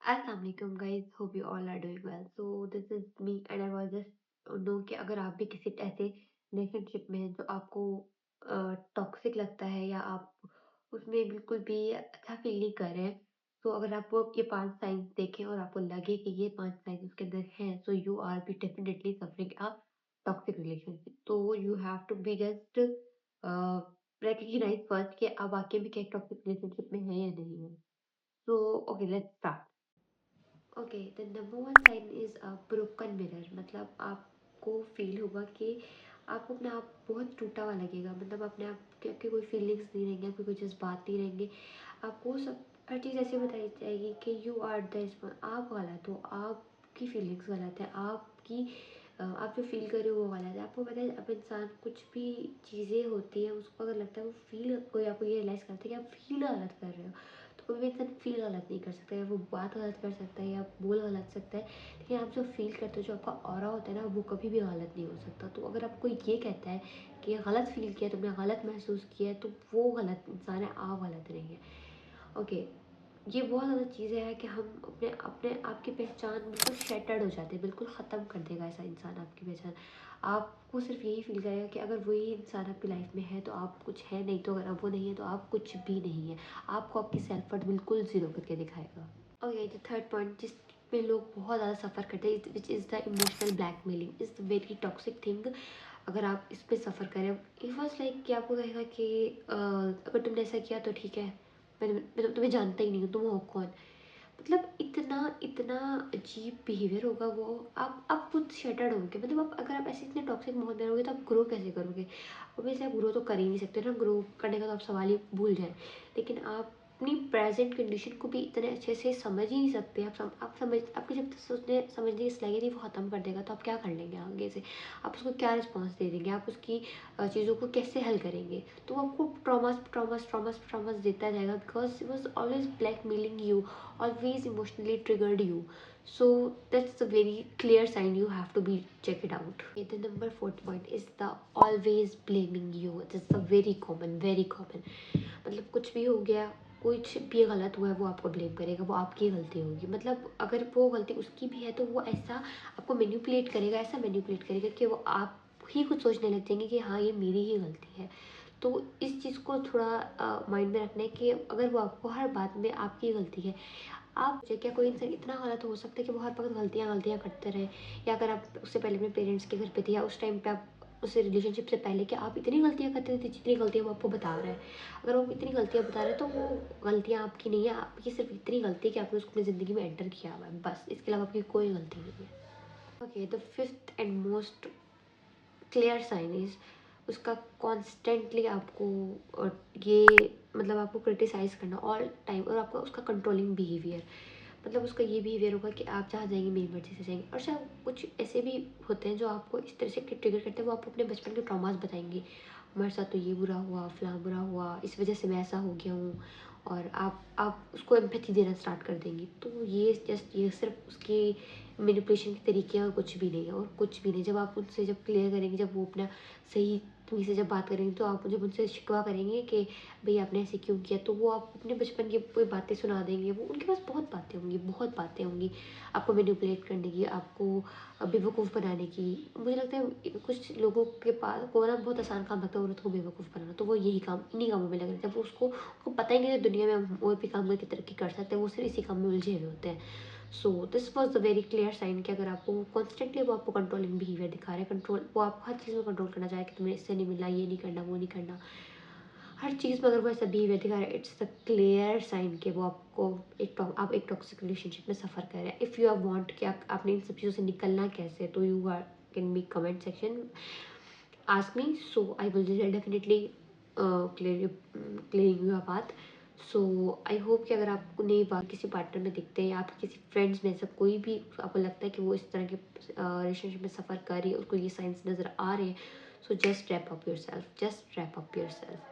Assalamualaikum guys, hope you all are doing well. So this is me and I was just know कि अगर आप भी किसी ऐसे रिलेशनशिप में हैं जो आपको टॉक्सिक लगता है या आप उसमें बिल्कुल भी अच्छा फील नहीं कर रहे हैं, तो अगर आप वो ये 5 साइंस देखें और आपको लगे कि ये 5 साइंस उसके अंदर हैं, so you are be definitely suffering a toxic relationship. तो you have to be just recognise first कि आप वाकई में क्या टॉक्सिक रिलेशनशिप में हैं या नहीं है। So okay, let's start. Okay, the number one sine is a broken mirror. मतलब आपको फील होगा कि आपको अपना आप बहुत टूटा हुआ लगेगा। मतलब अपने आप के आपकी कोई फीलिंग्स नहीं रहेंगे, आपकी कोई जज्बात नहीं रहेंगे। आपको सब हर चीज़ ऐसे बताई जाएगी कि यू आर दिस, आप गलत हो, आपकी फीलिंग्स गलत है, आपकी आप जो फील कर रहे हो वो गलत है। आपको पता है, अब इंसान कुछ भी चीज़ें होती हैं उसको अगर लगता है वो फील, कोई आपको ये रियलाइज़ करता है कि आप फील गलत कर रहे हो, तो कोई भी इंसान फील गलत नहीं कर सकता है। वो बात गलत कर सकता है या बोल गलत सकता है, लेकिन आप जो फील करते हो, जो आपका ऑरा होता है ना, वो कभी भी गलत नहीं हो सकता। तो अगर आपको ये कहता है कि गलत फील किया, तुमने गलत महसूस किया है, तो वो गलत इंसान है, आप गलत नहीं है। ओके, ये बहुत ज़्यादा चीज़ें हैं कि हम अपने अपने आपकी पहचान बिल्कुल शैटर्ड हो जाती है, बिल्कुल ख़त्म कर देगा ऐसा इंसान आपकी पहचान। आपको सिर्फ यही फील करेगा कि अगर वही इंसान आपकी लाइफ में है तो आप कुछ है, नहीं तो अगर अब वो नहीं है तो आप कुछ भी नहीं है। आपको आपकी सेल्फ वर्थ बिल्कुल ज़ीरो करके दिखाएगा। ओके, द थर्ड पॉइंट जिस पे लोग बहुत ज़्यादा सफ़र करते हैं, which is the emotional blackmailing, is the very toxic thing. अगर आप इस पे सफ़र करें, इट वॉज लाइक कि आपको कहेगा कि अगर तुमने ऐसा किया तो ठीक है, मैं तो तुम्हें जानता ही नहीं हूँ, तुम हो कौन। मतलब इतना इतना अजीब बिहेवियर होगा वो। आप खुद शटर्ड होंगे। मतलब आप अगर आप ऐसे इतने टॉक्सिक माहौल में रहोगे तो आप ग्रो कैसे करोगे? ऑब्वियसली आप ग्रो तो कर ही नहीं सकते ना। ग्रो करने का तो आप सवाल ही भूल जाएं। लेकिन आप अपनी प्रेजेंट कंडीशन को भी इतने अच्छे से समझ ही नहीं सकते। आप समझ, आपकी जब तक सोचने समझने की सलाहियत ही वो ख़त्म कर देगा, तो आप क्या कर लेंगे आगे से? आप उसको क्या रिस्पॉन्स दे देंगे? आप उसकी चीज़ों को कैसे हल करेंगे? तो वो आपको ट्रॉमास ट्रॉमास ट्रॉमास ट्रॉमास देता जाएगा, because he was always black mailing you, always emotionally triggered you. So that's a very clear sign, you have to be check it out. Okay, the number fourth point is the always blaming you. This is a very common। मतलब कुछ भी हो गया, कुछ भी गलत हुआ है, वो आपको ब्लेम करेगा, वो आपकी गलती होगी। मतलब अगर वो गलती उसकी भी है तो वो ऐसा आपको मैनिपुलेट करेगा, ऐसा मैनिपुलेट करेगा कि वो आप ही खुद सोचने लग जाएंगे कि हाँ, ये मेरी ही गलती है। तो इस चीज़ को थोड़ा माइंड में रखना है कि अगर वो आपको हर बात में आपकी गलती है, आप क्या कोई इंसान इतना गलत हो सकता है कि वो हर वक्त गलतियाँ गलतियाँ करते रहे? या अगर आप उससे पहले अपने पेरेंट्स के घर पे थे या उस टाइम पे आप उस रिलेशनशिप से पहले, कि आप इतनी गलतियाँ करते थे जितनी गलतियाँ वो आपको बता रहा है? अगर वो इतनी गलतियाँ बता रहे हैं तो वो गलतियाँ आपकी नहीं है, आपकी सिर्फ इतनी गलती है कि आपने उसको अपनी ज़िंदगी में एंटर किया हुआ है, बस। इसके अलावा आपकी कोई गलती नहीं है। Okay, the fifth and most clear sign is उसका कॉन्स्टेंटली आपको ये मतलब आपको क्रिटिसाइज़ करना ऑल टाइम, और आपका उसका कंट्रोलिंग बिहेवियर। मतलब उसका ये बिहेवियर होगा कि आप जहाँ जाएंगे मेरी मर्ज़ी से जाएंगे। और शायद कुछ ऐसे भी होते हैं जो आपको इस तरह से ट्रिगर करते हैं, वो आपको अपने बचपन के ट्रॉमास बताएंगे। हमारे साथ तो ये बुरा हुआ, फलां बुरा हुआ, इस वजह से मैं ऐसा हो गया हूँ। और आप उसको एम्पैथी देना स्टार्ट कर देंगी। तो ये जस्ट ये सिर्फ उसकी मैनिपुलेशन के तरीके हैं और कुछ भी नहीं है, और कुछ भी नहीं। जब आप उनसे जब क्लियर करेंगे, जब वो अपना सही तरीके से जब बात करेंगे, तो आप जब उनसे शिकवा करेंगे कि भई आपने ऐसे क्यों किया, तो वो आपको अपने बचपन की कोई बातें सुना देंगे। वो उनके पास बहुत बातें होंगी आपको मैनिपुलेट करने की, आपको बेवकूफ़ बनाने की। मुझे लगता है कुछ लोगों के पास को ना बहुत आसान काम लगता है औरत को बेवकूफ़ बनाना, तो वो यही काम इन्हीं कामों में लगे रहते हैं। वो उसको पता ही नहीं है दुनिया में हम और भी काम करके तरक्की कर सकते हैं, वो सिर्फ इसी काम में उलझे हुए होते हैं। So this was the very clear sign कि अगर आपको कॉन्स्टेंटली वो आपको कंट्रोलिंग बिहेवियर दिखा रहे हैं, कंट्रोल, वो आपको हर चीज़ में कंट्रोल करना चाहे कि तुम्हें इससे नहीं मिला, ये नहीं करना, वो नहीं करना, हर चीज़ में अगर वो ऐसा बिहेवियर दिखा रहा है, इट्स द क्लियर साइन कि वो आपको आप एक टॉक्सिक रिलेशनशिप में सफ़र कर रहे हैं। इफ़ यू आर वांट कि आपने इन सब चीज़ों से निकलना कैसे, तो you are can be comment section, ask me, so I will definitely clearing your path. So I hope कि अगर आपने ये बात किसी पार्टनर में दिखते हैं या आपके किसी फ्रेंड्स में से कोई भी आपको लगता है कि वो इस तरह के रिलेशनशिप में सफ़र कर रही है, उसको ये साइंस नज़र आ रहे हैं, so just wrap up your self, just wrap up your self.